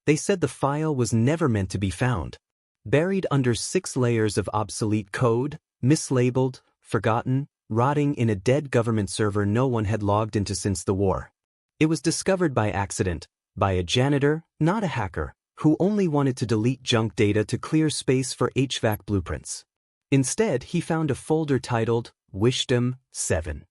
They said the file was never meant to be found. Buried under 6 layers of obsolete code, mislabeled, forgotten, rotting in a dead government server no one had logged into since the war. It was discovered by accident, by a janitor, not a hacker, who only wanted to delete junk data to clear space for HVAC blueprints. Instead, he found a folder titled Wisdom 7.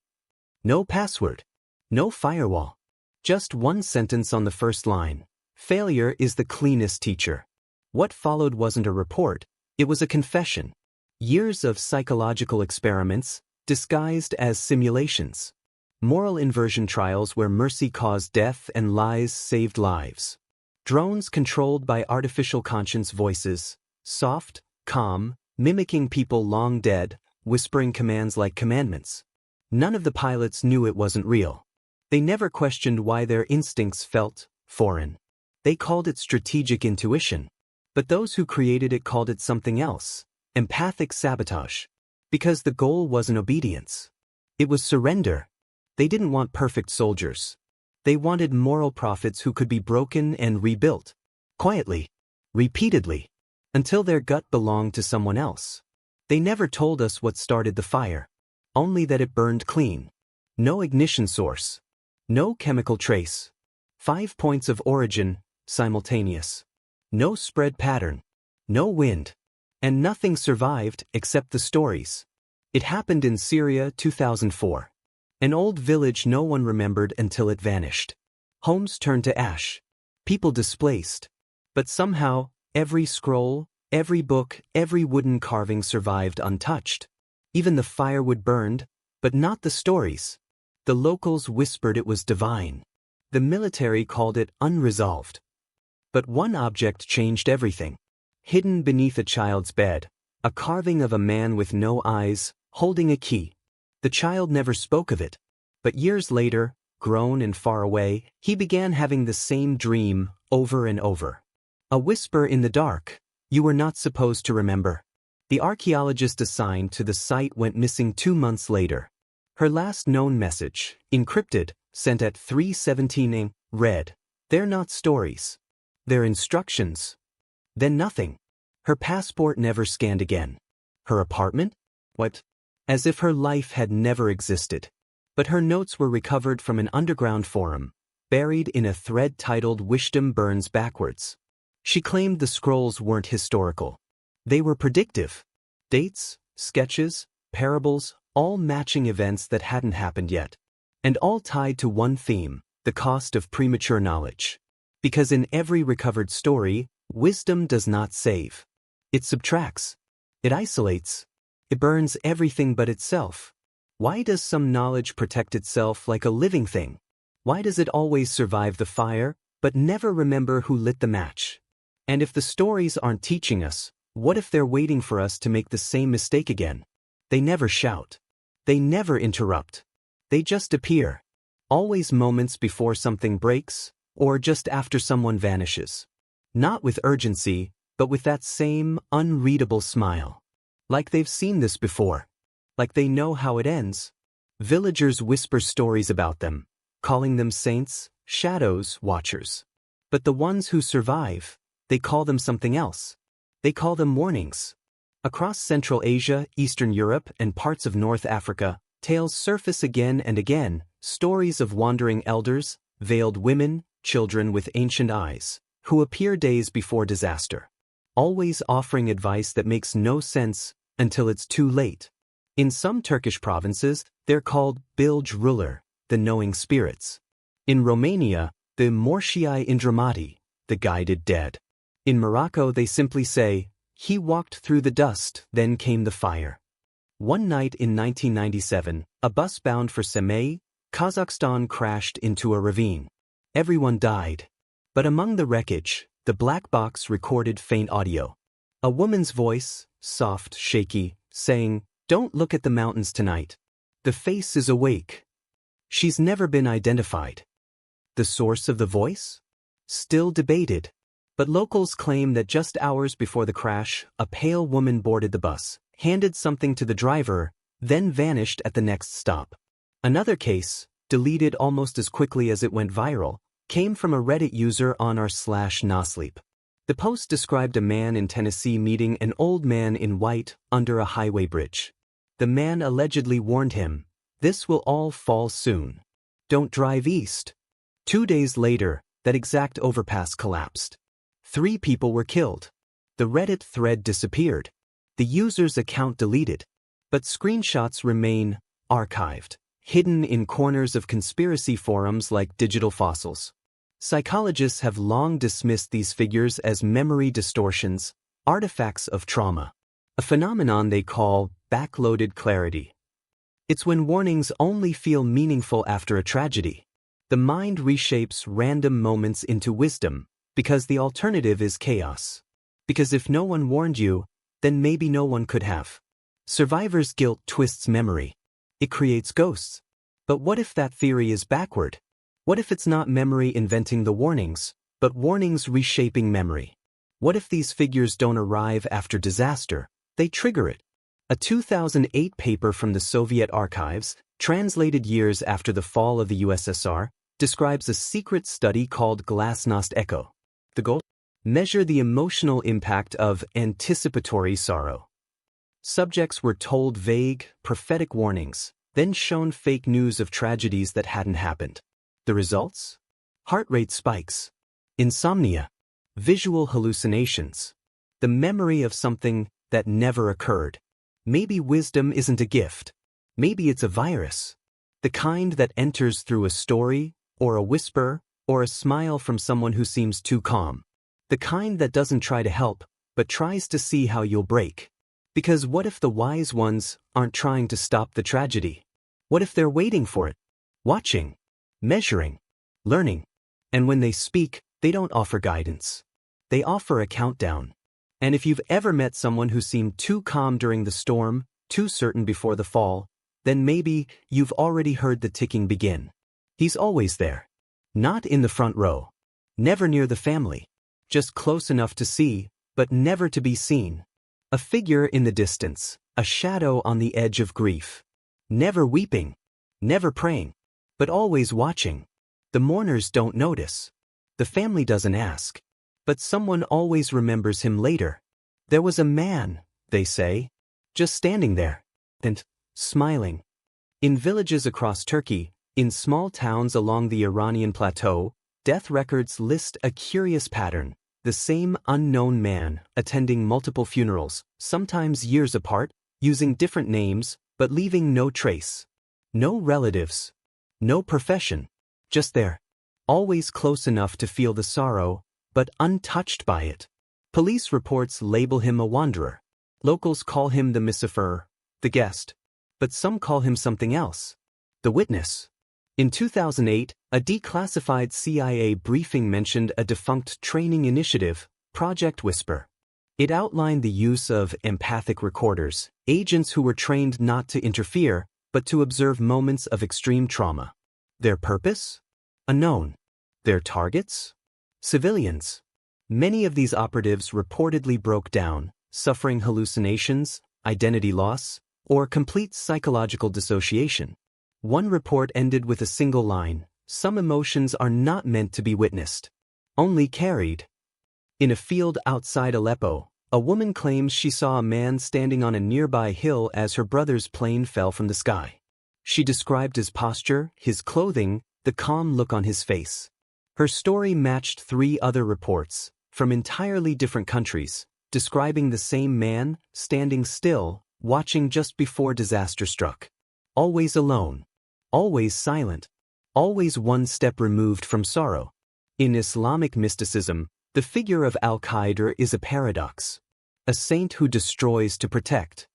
No password. No firewall. Just one sentence on the first line. Failure is the cleanest teacher. What followed wasn't a report, it was a confession. Years of psychological experiments, disguised as simulations. Moral inversion trials where mercy caused death and lies saved lives. Drones controlled by artificial conscience voices, soft, calm, mimicking people long dead, whispering commands like commandments. None of the pilots knew it wasn't real. They never questioned why their instincts felt foreign. They called it strategic intuition. But those who created it called it something else, empathic sabotage. Because the goal wasn't obedience. It was surrender. They didn't want perfect soldiers. They wanted moral prophets who could be broken and rebuilt. Quietly. Repeatedly. Until their gut belonged to someone else. They never told us what started the fire. Only that it burned clean. No ignition source. No chemical trace. 5 points of origin, simultaneous. No spread pattern. No wind. And nothing survived except the stories. It happened in Syria 2004. An old village no one remembered until it vanished. Homes turned to ash. People displaced. But somehow, every scroll, every book, every wooden carving survived untouched. Even the firewood burned, but not the stories. The locals whispered it was divine. The military called it unresolved. But one object changed everything. Hidden beneath a child's bed, a carving of a man with no eyes, holding a key. The child never spoke of it. But years later, grown and far away, he began having the same dream over and over. A whisper in the dark, you were not supposed to remember. The archaeologist assigned to the site went missing 2 months later. Her last known message, encrypted, sent at 3:17 a.m., read, "They're not stories. They're instructions." Then nothing. Her passport never scanned again. Her apartment? What? As if her life had never existed. But her notes were recovered from an underground forum, buried in a thread titled Wisdom Burns Backwards. She claimed the scrolls weren't historical. They were predictive. Dates, sketches, parables, all matching events that hadn't happened yet. And all tied to one theme, the cost of premature knowledge. Because in every recovered story, wisdom does not save. It subtracts. It isolates. It burns everything but itself. Why does some knowledge protect itself like a living thing? Why does it always survive the fire, but never remember who lit the match? And if the stories aren't teaching us, what if they're waiting for us to make the same mistake again? They never shout. They never interrupt. They just appear. Always moments before something breaks, or just after someone vanishes. Not with urgency, but with that same unreadable smile. Like they've seen this before. Like they know how it ends. Villagers whisper stories about them, calling them saints, shadows, watchers. But the ones who survive, they call them something else. They call them warnings. Across Central Asia, Eastern Europe, and parts of North Africa, tales surface again and again, stories of wandering elders, veiled women, children with ancient eyes, who appear days before disaster. Always offering advice that makes no sense until it's too late. In some Turkish provinces, they're called bilge ruler, the knowing spirits. In Romania, the Morșii Indramati, the guided dead. In Morocco they simply say, he walked through the dust, then came the fire. One night in 1997, a bus bound for Semey, Kazakhstan crashed into a ravine. Everyone died. But among the wreckage, the black box recorded faint audio. A woman's voice, soft, shaky, saying, "Don't look at the mountains tonight. The face is awake." She's never been identified. The source of the voice? Still debated. But locals claim that just hours before the crash, a pale woman boarded the bus, handed something to the driver, then vanished at the next stop. Another case, deleted almost as quickly as it went viral, came from a Reddit user on r/nosleep. The post described a man in Tennessee meeting an old man in white under a highway bridge. The man allegedly warned him, "This will all fall soon. Don't drive east." 2 days later, that exact overpass collapsed. 3 people were killed. The Reddit thread disappeared. The user's account deleted. But screenshots remain archived, hidden in corners of conspiracy forums like Digital Fossils. Psychologists have long dismissed these figures as memory distortions, artifacts of trauma, a phenomenon they call backloaded clarity. It's when warnings only feel meaningful after a tragedy. The mind reshapes random moments into wisdom, because the alternative is chaos. Because if no one warned you, then maybe no one could have. Survivor's guilt twists memory. It creates ghosts. But what if that theory is backward? What if it's not memory inventing the warnings, but warnings reshaping memory? What if these figures don't arrive after disaster, they trigger it? A 2008 paper from the Soviet archives, translated years after the fall of the USSR, describes a secret study called Glasnost Echo. The goal? Measure the emotional impact of anticipatory sorrow. Subjects were told vague, prophetic warnings, then shown fake news of tragedies that hadn't happened. The results? Heart rate spikes, insomnia, visual hallucinations, the memory of something that never occurred. Maybe wisdom isn't a gift. Maybe it's a virus. The kind that enters through a story, or a whisper, or a smile from someone who seems too calm. The kind that doesn't try to help, but tries to see how you'll break. Because what if the wise ones aren't trying to stop the tragedy? What if they're waiting for it? Watching, measuring, learning. And when they speak, they don't offer guidance. They offer a countdown. And if you've ever met someone who seemed too calm during the storm, too certain before the fall, then maybe you've already heard the ticking begin. He's always there. Not in the front row. Never near the family. Just close enough to see, but never to be seen. A figure in the distance, a shadow on the edge of grief. Never weeping, never praying, but always watching. The mourners don't notice. The family doesn't ask. But someone always remembers him later. There was a man, they say, just standing there, and smiling. In villages across Turkey, in small towns along the Iranian plateau, death records list a curious pattern. The same unknown man attending multiple funerals, sometimes years apart, using different names, but leaving no trace. No relatives. No profession. Just there. Always close enough to feel the sorrow, but untouched by it. Police reports label him a wanderer. Locals call him the misafir, the guest. But some call him something else. The witness. In 2008, a declassified CIA briefing mentioned a defunct training initiative, Project Whisper. It outlined the use of empathic recorders, agents who were trained not to interfere, but to observe moments of extreme trauma. Their purpose? Unknown. Their targets? Civilians. Many of these operatives reportedly broke down, suffering hallucinations, identity loss, or complete psychological dissociation. One report ended with a single line: "Some emotions are not meant to be witnessed, only carried." In a field outside Aleppo, a woman claims she saw a man standing on a nearby hill as her brother's plane fell from the sky. She described his posture, his clothing, the calm look on his face. Her story matched 3 other reports, from entirely different countries, describing the same man, standing still, watching just before disaster struck. Always alone. Always silent. Always one step removed from sorrow. In Islamic mysticism, the figure of Al-Qaeda is a paradox. A saint who destroys to protect.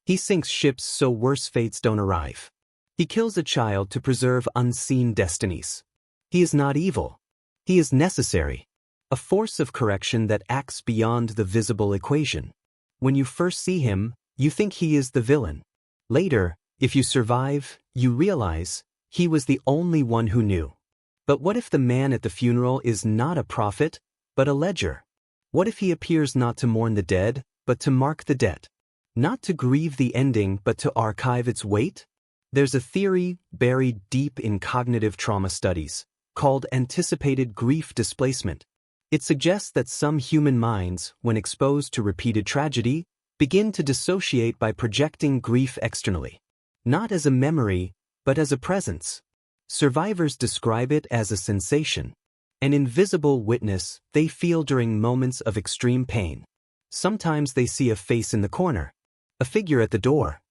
He sinks ships so worse fates don't arrive. He kills a child to preserve unseen destinies. He is not evil. He is necessary. A force of correction that acts beyond the visible equation. When you first see him, you think he is the villain. Later, if you survive, you realize he was the only one who knew. But what if the man at the funeral is not a prophet, but a ledger? What if he appears not to mourn the dead, but to mark the debt? Not to grieve the ending, but to archive its weight? There's a theory buried deep in cognitive trauma studies, called anticipated grief displacement. It suggests that some human minds, when exposed to repeated tragedy, begin to dissociate by projecting grief externally. Not as a memory, but as a presence. Survivors describe it as a sensation, an invisible witness they feel during moments of extreme pain. Sometimes they see a face in the corner, a figure at the door,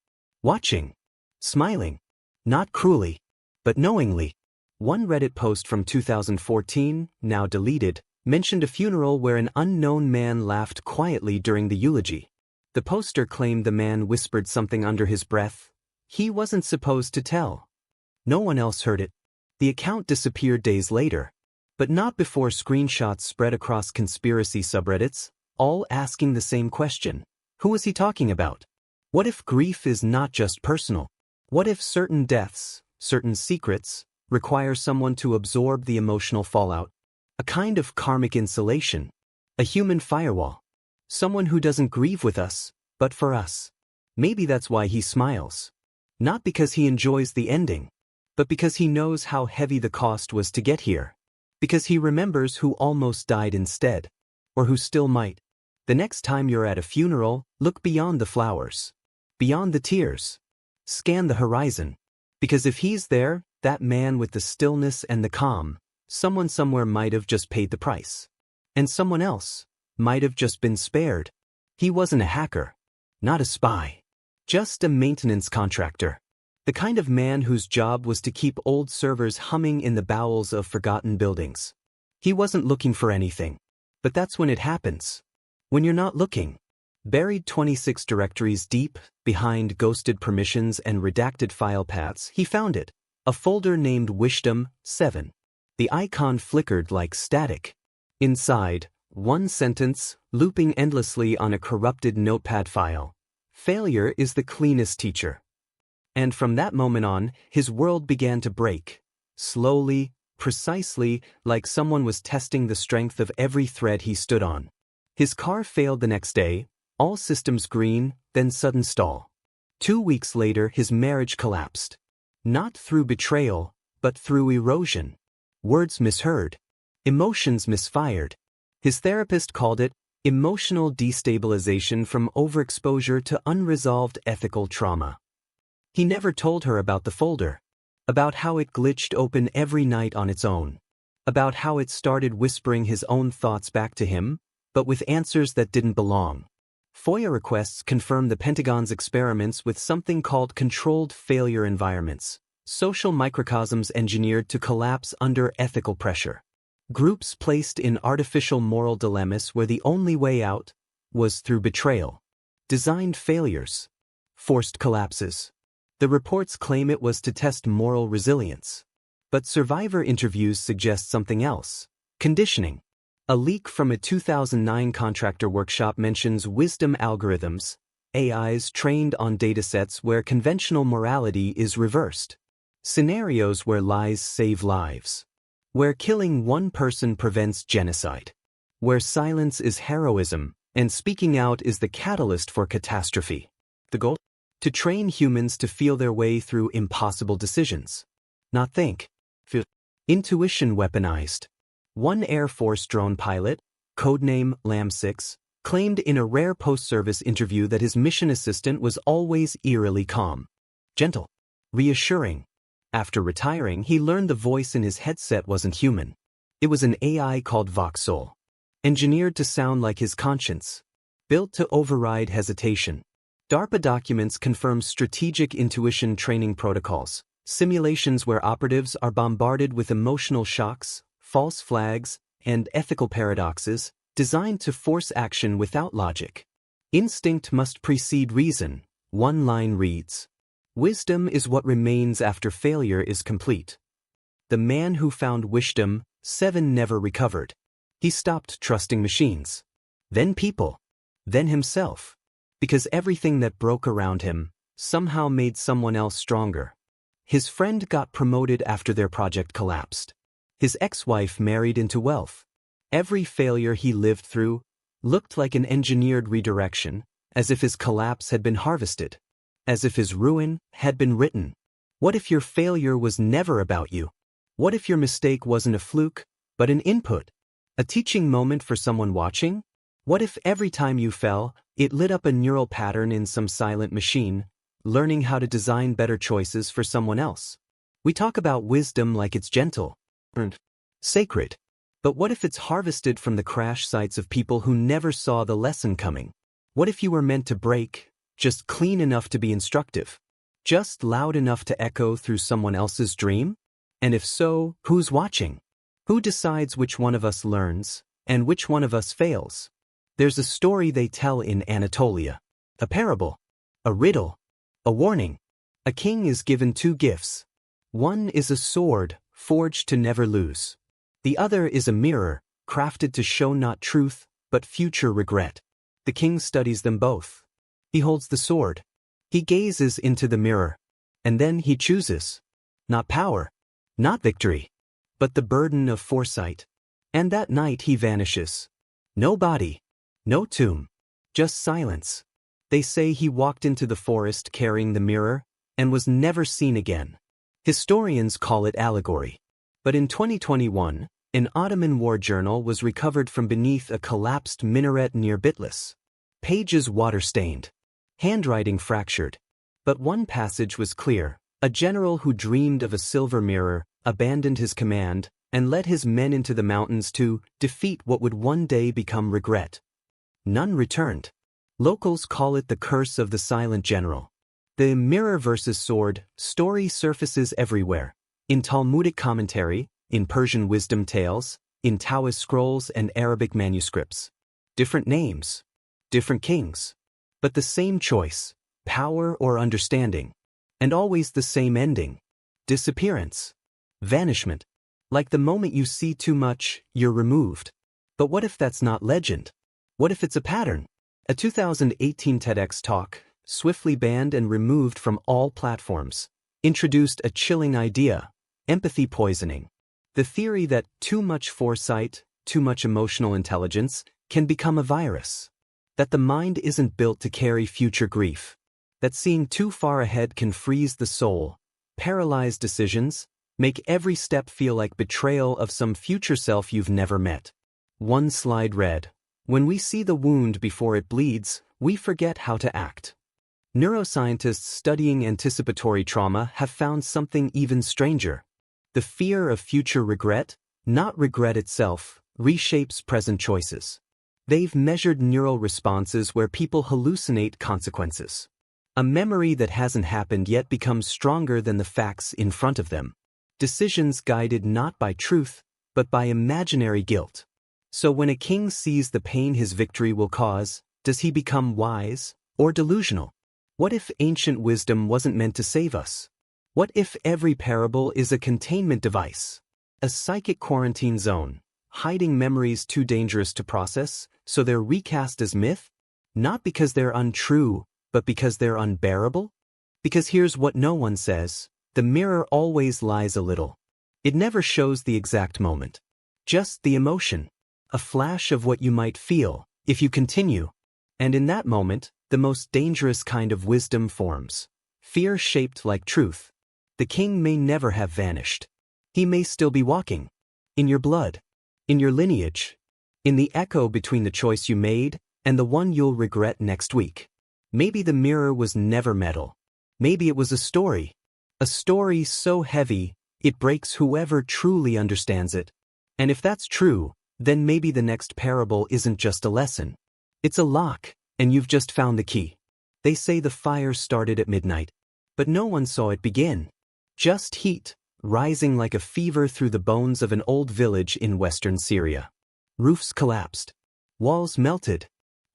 watching, smiling, not cruelly, but knowingly. One Reddit post from 2014, now deleted, mentioned a funeral where an unknown man laughed quietly during the eulogy. The poster claimed the man whispered something under his breath he wasn't supposed to tell. No one else heard it. The account disappeared days later, but not before screenshots spread across conspiracy subreddits, all asking the same question. Who was he talking about? What if grief is not just personal? What if certain deaths, certain secrets, require someone to absorb the emotional fallout? A kind of karmic insulation, a human firewall. Someone who doesn't grieve with us, but for us. Maybe that's why he smiles. Not because he enjoys the ending, but because he knows how heavy the cost was to get here. Because he remembers who almost died instead, or who still might. The next time you're at a funeral, look beyond the flowers, beyond the tears. Scan the horizon. Because if he's there, that man with the stillness and the calm, someone somewhere might have just paid the price. And someone else might have just been spared. He wasn't a hacker, not a spy, just a maintenance contractor. The kind of man whose job was to keep old servers humming in the bowels of forgotten buildings. He wasn't looking for anything. But that's when it happens. When you're not looking. Buried 26 directories deep, behind ghosted permissions and redacted file paths, he found it. A folder named Wisdom 7. The icon flickered like static. Inside, one sentence, looping endlessly on a corrupted notepad file. Failure is the cleanest teacher. And from that moment on, his world began to break. Slowly, precisely, like someone was testing the strength of every thread he stood on. His car failed the next day, all systems green, then sudden stall. 2 weeks later, his marriage collapsed. Not through betrayal, but through erosion. Words misheard. Emotions misfired. His therapist called it emotional destabilization from overexposure to unresolved ethical trauma. He never told her about the folder, about how it glitched open every night on its own, about how it started whispering his own thoughts back to him, but with answers that didn't belong. FOIA requests confirm the Pentagon's experiments with something called controlled failure environments, social microcosms engineered to collapse under ethical pressure. Groups placed in artificial moral dilemmas where the only way out was through betrayal. Designed failures. Forced collapses. The reports claim it was to test moral resilience. But survivor interviews suggest something else. Conditioning. A leak from a 2009 contractor workshop mentions wisdom algorithms, AIs trained on datasets where conventional morality is reversed. Scenarios where lies save lives. Where killing one person prevents genocide. Where silence is heroism, and speaking out is the catalyst for catastrophe. The goal? To train humans to feel their way through impossible decisions. Not think. Feel. Intuition weaponized. One Air Force drone pilot, codename Lam-6, claimed in a rare post-service interview that his mission assistant was always eerily calm, gentle, reassuring. After retiring, he learned the voice in his headset wasn't human. It was an AI called Voxel, engineered to sound like his conscience, built to override hesitation. DARPA documents confirm strategic intuition training protocols, simulations where operatives are bombarded with emotional shocks, false flags, and ethical paradoxes, designed to force action without logic. Instinct must precede reason, one line reads. Wisdom is what remains after failure is complete. The man who found Wisdom 7 never recovered. He stopped trusting machines. Then people. Then himself. Because everything that broke around him somehow made someone else stronger. His friend got promoted after their project collapsed. His ex-wife married into wealth. Every failure he lived through looked like an engineered redirection, as if his collapse had been harvested. As if his ruin had been written. What if your failure was never about you? What if your mistake wasn't a fluke, but an input? A teaching moment for someone watching? What if every time you fell, it lit up a neural pattern in some silent machine, learning how to design better choices for someone else? We talk about wisdom like it's gentle and sacred. But what if it's harvested from the crash sites of people who never saw the lesson coming? What if you were meant to break, just clean enough to be instructive? Just loud enough to echo through someone else's dream? And if so, who's watching? Who decides which one of us learns, and which one of us fails? There's a story they tell in Anatolia. A parable. A riddle. A warning. A king is given two gifts. One is a sword, forged to never lose. The other is a mirror, crafted to show not truth, but future regret. The king studies them both. He holds the sword. He gazes into the mirror. And then he chooses. Not power. Not victory. But the burden of foresight. And that night he vanishes. No body. No tomb. Just silence. They say he walked into the forest carrying the mirror, and was never seen again. Historians call it allegory. But in 2021, an Ottoman war journal was recovered from beneath a collapsed minaret near Bitlis. Pages water-stained. Handwriting fractured. But one passage was clear. A general who dreamed of a silver mirror abandoned his command and led his men into the mountains to defeat what would one day become regret. None returned. Locals call it the curse of the silent general. The mirror versus sword story surfaces everywhere. In Talmudic commentary, in Persian wisdom tales, in Taoist scrolls and Arabic manuscripts. Different names. Different kings. But the same choice, power or understanding. And always the same ending. Disappearance. Vanishment. Like the moment you see too much, you're removed. But what if that's not legend? What if it's a pattern? A 2018 TEDx talk, swiftly banned and removed from all platforms, introduced a chilling idea: empathy poisoning. The theory that too much foresight, too much emotional intelligence, can become a virus. That the mind isn't built to carry future grief. That seeing too far ahead can freeze the soul, paralyze decisions, make every step feel like betrayal of some future self you've never met. One slide read, "When we see the wound before it bleeds, we forget how to act." Neuroscientists studying anticipatory trauma have found something even stranger. The fear of future regret, not regret itself, reshapes present choices. They've measured neural responses where people hallucinate consequences. A memory that hasn't happened yet becomes stronger than the facts in front of them. Decisions guided not by truth, but by imaginary guilt. So when a king sees the pain his victory will cause, does he become wise or delusional? What if ancient wisdom wasn't meant to save us? What if every parable is a containment device? A psychic quarantine zone, hiding memories too dangerous to process, so they're recast as myth? Not because they're untrue, but because they're unbearable? Because here's what no one says: the mirror always lies a little. It never shows the exact moment. Just the emotion. A flash of what you might feel, if you continue. And in that moment, the most dangerous kind of wisdom forms. Fear shaped like truth. The king may never have vanished. He may still be walking. In your blood. In your lineage. In the echo between the choice you made and the one you'll regret next week. Maybe the mirror was never metal. Maybe it was a story. A story so heavy, it breaks whoever truly understands it. And if that's true, then maybe the next parable isn't just a lesson. It's a lock, and you've just found the key. They say the fire started at midnight, but no one saw it begin. Just heat, rising like a fever through the bones of an old village in western Syria. Roofs collapsed. Walls melted.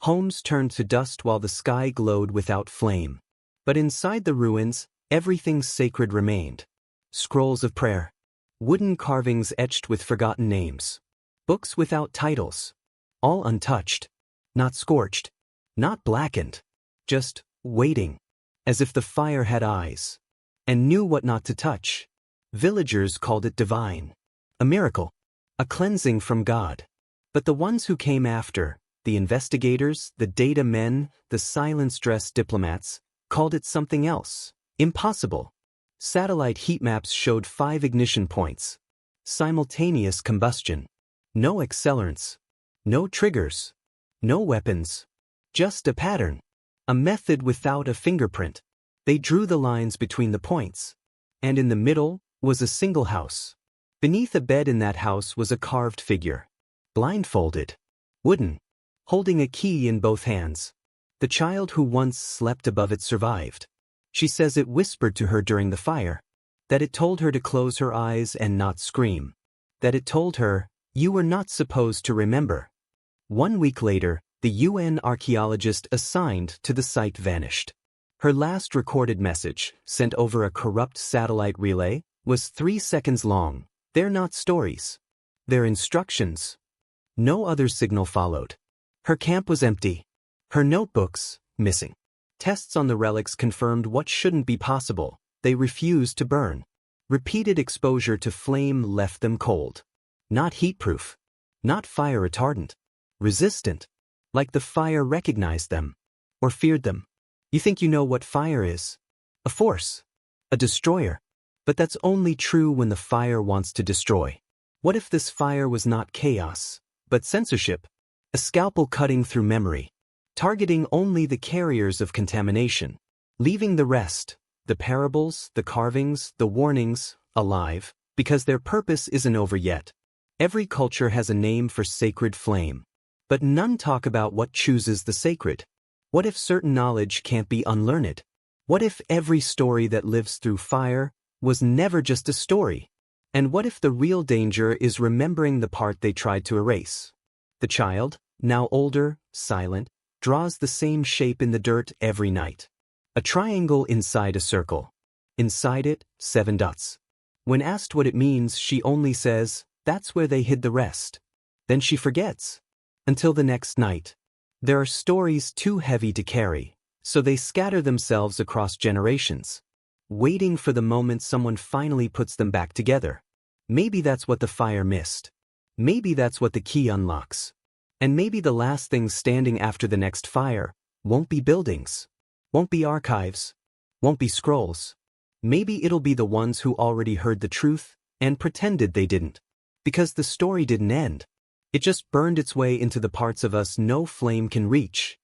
Homes turned to dust while the sky glowed without flame. But inside the ruins, everything sacred remained. Scrolls of prayer. Wooden carvings etched with forgotten names. Books without titles. All untouched. Not scorched. Not blackened. Just waiting. As if the fire had eyes. And knew what not to touch. Villagers called it divine. A miracle. A cleansing from God. But the ones who came after, the investigators, the data men, the silence-dressed diplomats, called it something else. Impossible. Satellite heat maps showed 5 ignition points. Simultaneous combustion. No accelerants. No triggers. No weapons. Just a pattern. A method without a fingerprint. They drew the lines between the points. And in the middle was a single house. Beneath a bed in that house was a carved figure. Blindfolded. Wooden. Holding a key in both hands. The child who once slept above it survived. She says it whispered to her during the fire. That it told her to close her eyes and not scream. That it told her, "You were not supposed to remember." 1 week later, the UN archaeologist assigned to the site vanished. Her last recorded message, sent over a corrupt satellite relay, was 3 seconds long. They're not stories. They're instructions. No other signal followed. Her camp was empty. Her notebooks, missing. Tests on the relics confirmed what shouldn't be possible. They refused to burn. Repeated exposure to flame left them cold. Not heat-proof. Not fire retardant. Resistant. Like the fire recognized them. Or feared them. You think you know what fire is? A force. A destroyer. But that's only true when the fire wants to destroy. What if this fire was not chaos, but censorship? A scalpel cutting through memory. Targeting only the carriers of contamination. Leaving the rest, the parables, the carvings, the warnings, alive, because their purpose isn't over yet. Every culture has a name for sacred flame. But none talk about what chooses the sacred. What if certain knowledge can't be unlearned? What if every story that lives through fire was never just a story? And what if the real danger is remembering the part they tried to erase? The child, now older, silent, draws the same shape in the dirt every night. A triangle inside a circle. Inside it, 7 dots. When asked what it means, she only says, "That's where they hid the rest." Then she forgets. Until the next night. There are stories too heavy to carry, so they scatter themselves across generations, waiting for the moment someone finally puts them back together. Maybe that's what the fire missed. Maybe that's what the key unlocks. And maybe the last thing standing after the next fire won't be buildings, won't be archives, won't be scrolls. Maybe it'll be the ones who already heard the truth and pretended they didn't. Because the story didn't end. It just burned its way into the parts of us no flame can reach.